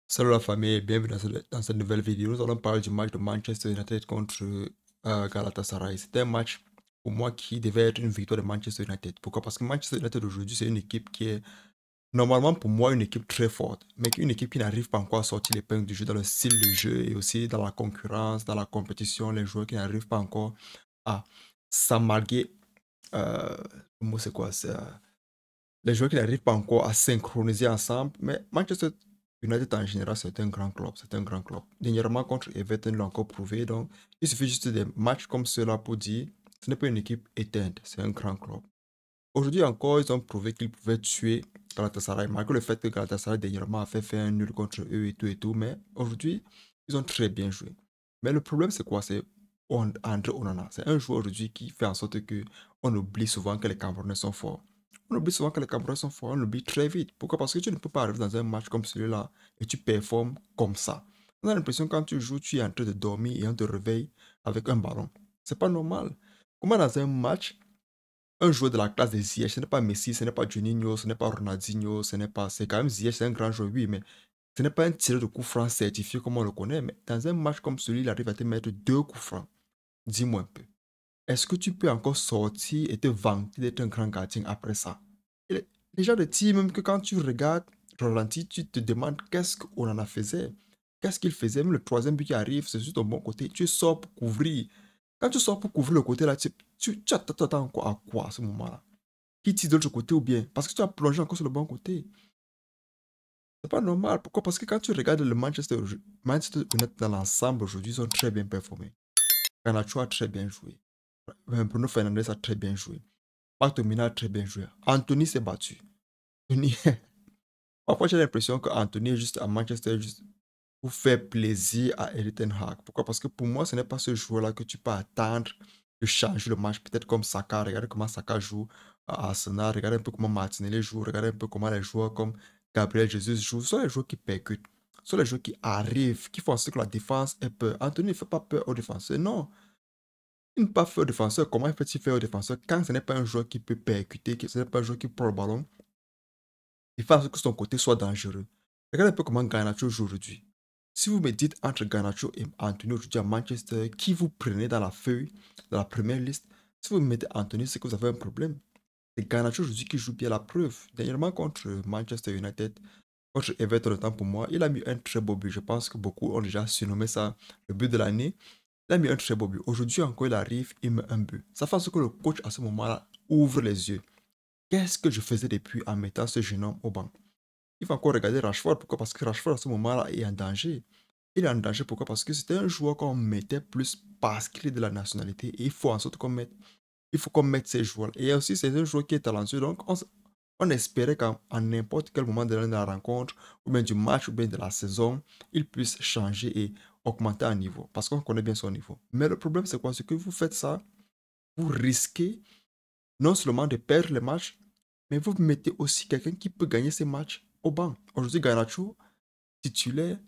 Salut la famille, bienvenue dans cette nouvelle vidéo. Nous allons parler du match de Manchester United contre Galatasaray. C'était un match pour moi qui devait être une victoire de Manchester United. Pourquoi? Parce que Manchester United aujourd'hui, c'est une équipe qui est normalement pour moi une équipe très forte, mais une équipe qui n'arrive pas encore à sortir l'épingle du jeu dans le style de jeu et aussi dans la concurrence, dans la compétition, les joueurs qui n'arrivent pas encore à s'amalguer. Euh, le mot c'est quoi? Les joueurs qui n'arrivent pas encore à synchroniser ensemble. Mais Manchester United en général, c'est un grand club. C'est un grand club. Dernièrement, contre Everton, ils l'ont encore prouvé. Donc, il suffit juste des matchs comme cela pour dire ce n'est pas une équipe éteinte, c'est un grand club. Aujourd'hui encore, ils ont prouvé qu'ils pouvaient tuer Galatasaray, malgré le fait que Galatasaray dernièrement a fait un nul contre eux et tout et tout. Mais aujourd'hui, ils ont très bien joué. Mais le problème, c'est quoi? C'est André Onana. C'est un joueur aujourd'hui qui fait en sorte que on oublie souvent que les Camerounais sont forts. On oublie souvent que les Camerounais sont forts, on l'oublie très vite. Pourquoi? Parce que tu ne peux pas arriver dans un match comme celui-là et tu performes comme ça. On a l'impression que quand tu joues, tu es en train de dormir et on te réveille avec un ballon. C'est pas normal. Comment dans un match, un joueur de la classe de Ziyech, ce n'est pas Messi, ce n'est pas Juninho, ce n'est pas Ronaldinho, ce n'est pas... C'est quand même Ziyech, c'est un grand joueur, oui, mais ce n'est pas un tireur de coup franc certifié comme on le connaît. Mais dans un match comme celui, il arrive à te mettre deux coups francs. Dis-moi un peu. Est-ce que tu peux encore sortir et te vanter d'être un grand gardien après ça? Les gens de team, même que quand tu regardes ralenti, tu te demandes qu'est-ce qu'on en a faisait. Qu'est-ce qu'il faisait? Même le troisième but qui arrive, c'est juste au bon côté. Tu sors pour couvrir. Quand tu sors pour couvrir le côté là, tu attends encore à quoi à ce moment-là? Qui tire de l'autre côté ou bien? Parce que tu as plongé encore sur le bon côté. C'est pas normal. Pourquoi? Parce que quand tu regardes le Manchester United dans l'ensemble aujourd'hui, ils ont très bien performé. Garnacho a très bien joué. Bruno Fernandes a très bien joué. McTominay a très bien joué. Anthony s'est battu. Anthony... Parfois, j'ai l'impression qu'Anthony est juste à Manchester juste pour faire plaisir à Erik ten Hag. Pourquoi? Parce que pour moi, ce n'est pas ce joueur-là que tu peux attendre de changer le match. Peut-être comme Saka. Regardez comment Saka joue à Arsenal. Regardez un peu comment Martinelli joue. Regardez un peu comment les joueurs comme Gabriel Jesus jouent. Ce sont les joueurs qui percutent. Ce sont les joueurs qui arrivent, qui font en sorte que la défense ait peur. Anthony ne fait pas peur aux défenseurs. Non. Il ne peut pas faire au défenseur. Comment fait-il faire au défenseur quand ce n'est pas un joueur qui peut percuter, que ce n'est pas un joueur qui prend le ballon? Il fait en sorte que son côté soit dangereux. Regardez un peu comment Garnacho joue aujourd'hui. Si vous me dites entre Garnacho et Anthony aujourd'hui à Manchester, qui vous prenez dans la feuille, dans la première liste, si vous me mettez Anthony, c'est que vous avez un problème. C'est Garnacho aujourd'hui qui joue bien la preuve. Dernièrement contre Manchester United, contre Everton, le temps pour moi, il a mis un très beau but. Je pense que beaucoup ont déjà surnommé ça le but de l'année. Il a mis un très beau but. Aujourd'hui encore, il arrive, il met un but. Ça fait en sorte que le coach à ce moment-là ouvre les yeux. Qu'est-ce que je faisais depuis en mettant ce jeune homme au banc? Il va encore regarder Rashford. Pourquoi? Parce que Rashford, à ce moment-là, est en danger. Il est en danger. Pourquoi? Parce que c'était un joueur qu'on mettait plus parce qu'il est de la nationalité. Et il faut en sorte qu'on mette, il faut qu'on mette ces joueurs. Et aussi, c'est un joueur qui est talentueux. Donc, on espérait qu'en n'importe quel moment de la rencontre, ou bien du match, ou bien de la saison, il puisse changer et augmenter un niveau. Parce qu'on connaît bien son niveau. Mais le problème, c'est quoi? C'est que vous faites ça, vous risquez non seulement de perdre les matchs, mais vous mettez aussi quelqu'un qui peut gagner ces matchs au banc. Aujourd'hui, Garnacho, titulaire,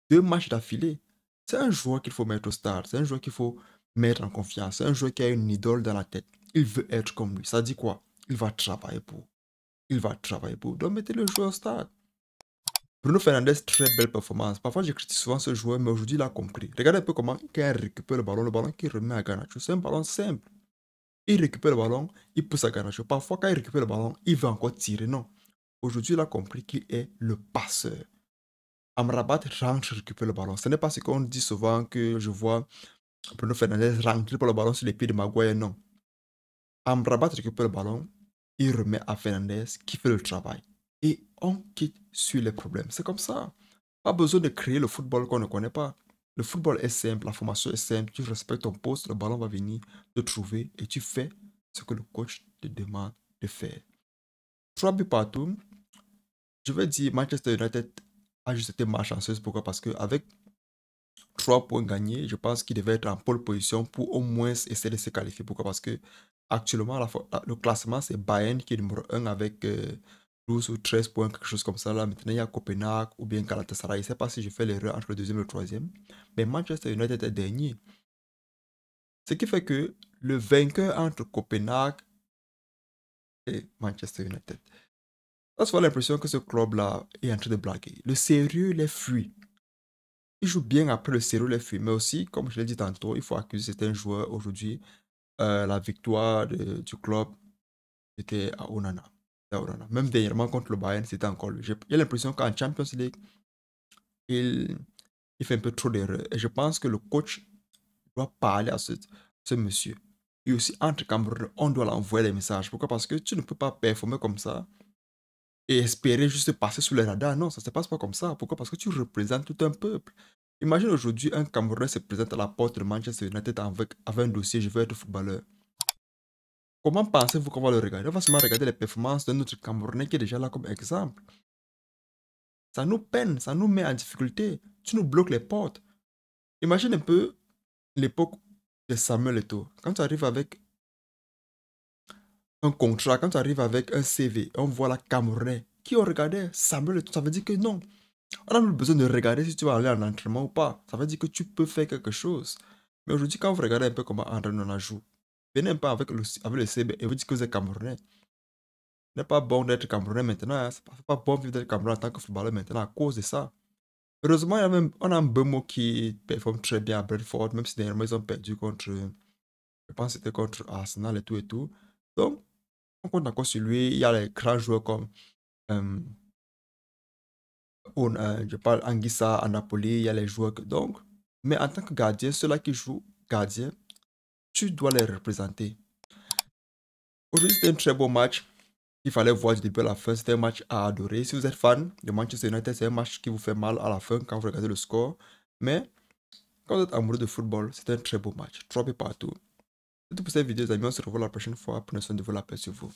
2 matchs d'affilée. C'est un joueur qu'il faut mettre au stade. C'est un joueur qu'il faut mettre en confiance. C'est un joueur qui a une idole dans la tête. Il veut être comme lui. Ça dit quoi? Il va travailler pour. Il va travailler pour. Donc, mettez le joueur au stade. Bruno Fernandes, très belle performance. Parfois, je critique souvent ce joueur, mais aujourd'hui, il a compris. Regardez un peu comment, quand il récupère le ballon qu'il remet à Garnacho. C'est un ballon simple. Il récupère le ballon, il pousse à Garnacho. Parfois, quand il récupère le ballon, il veut encore tirer. Non. Aujourd'hui, il a compris qu'il est le passeur. Amrabat rentre récupérer le ballon. Ce n'est pas ce qu'on dit souvent que je vois Bruno Fernandes rentrer pour le ballon sur les pieds de Maguire. Non. Amrabat récupère le ballon, il remet à Fernandes qui fait le travail. Et on quitte sur les problèmes. C'est comme ça. Pas besoin de créer le football qu'on ne connaît pas. Le football est simple, la formation est simple. Tu respectes ton poste, le ballon va venir te trouver et tu fais ce que le coach te demande de faire. 3 buts partout. Je vais dire Manchester United a juste été malchanceuse. Pourquoi? Parce qu'avec 3 points gagnés, je pense qu'il devait être en pole position pour au moins essayer de se qualifier. Pourquoi? Parce que actuellement, le classement, c'est Bayern qui est numéro 1 avec 12 ou 13 points, quelque chose comme ça. Là, maintenant, il y a Copenhague ou bien Galatasaray. Je ne sais pas si je fais l'erreur entre le deuxième et le troisième. Mais Manchester United est dernier. Ce qui fait que le vainqueur entre Copenhague et Manchester United. Ça se fait l'impression que ce club-là est en train de blaguer. Le sérieux les fuit. Il joue bien après le sérieux les fuit. Mais aussi, comme je l'ai dit tantôt, il faut accuser certains joueurs aujourd'hui. La victoire du club était à Onana. Même dernièrement contre le Bayern, c'était encore lui. J'ai l'impression qu'en Champions League, il, il fait un peu trop d'erreurs. Et je pense que le coach doit parler à ce monsieur. Et aussi, entre Cameroun, on doit l'envoyer des messages. Pourquoi? Parce que tu ne peux pas performer comme ça et espérer juste passer sous les radars. Non, ça ne se passe pas comme ça. Pourquoi? Parce que tu représentes tout un peuple. Imagine aujourd'hui un Camerounais se présente à la porte de Manchester United avec un dossier, je veux être footballeur. Comment pensez-vous qu'on va le regarder? On va seulement regarder les performances d'un autre Camerounais qui est déjà là comme exemple. Ça nous peine, ça nous met en difficulté. Tu nous bloques les portes. Imagine un peu l'époque de Samuel Eto'o. Quand tu arrives avec un contrat, quand tu arrives avec un CV, on voit la Camerounais qui ont regardé Samuel Eto'o, ça veut dire que non. On n'a plus besoin de regarder si tu vas aller en entraînement ou pas. Ça veut dire que tu peux faire quelque chose. Mais aujourd'hui, quand vous regardez un peu comment André Nona joue, venez un peu avec le CV et vous dites que vous êtes Camerounais. Ce n'est pas bon d'être Camerounais maintenant. Hein. Ce n'est pas bon vivre d'être Camerounais en tant que footballeur maintenant à cause de ça. Heureusement, on a un Bemo qui performe très bien à Brentford, même si dernièrement ils ont perdu contre, je pense que c'était contre Arsenal et tout et tout. Donc, on compte encore sur lui. Il y a les grands joueurs comme, euh, je parle Anguissa à Napoli, il y a les joueurs que, donc, mais en tant que gardien, ceux-là qui jouent gardien, tu dois les représenter. Aujourd'hui, c'était un très beau match. Il fallait voir du début à la fin. C'était un match à adorer. Si vous êtes fan de Manchester United, c'est un match qui vous fait mal à la fin quand vous regardez le score. Mais quand vous êtes amoureux de football, c'est un très beau match. 3 buts partout. C'est tout pour cette vidéo, les amis. On se revoit la prochaine fois. Prenez soin de vous. La paix sur vous.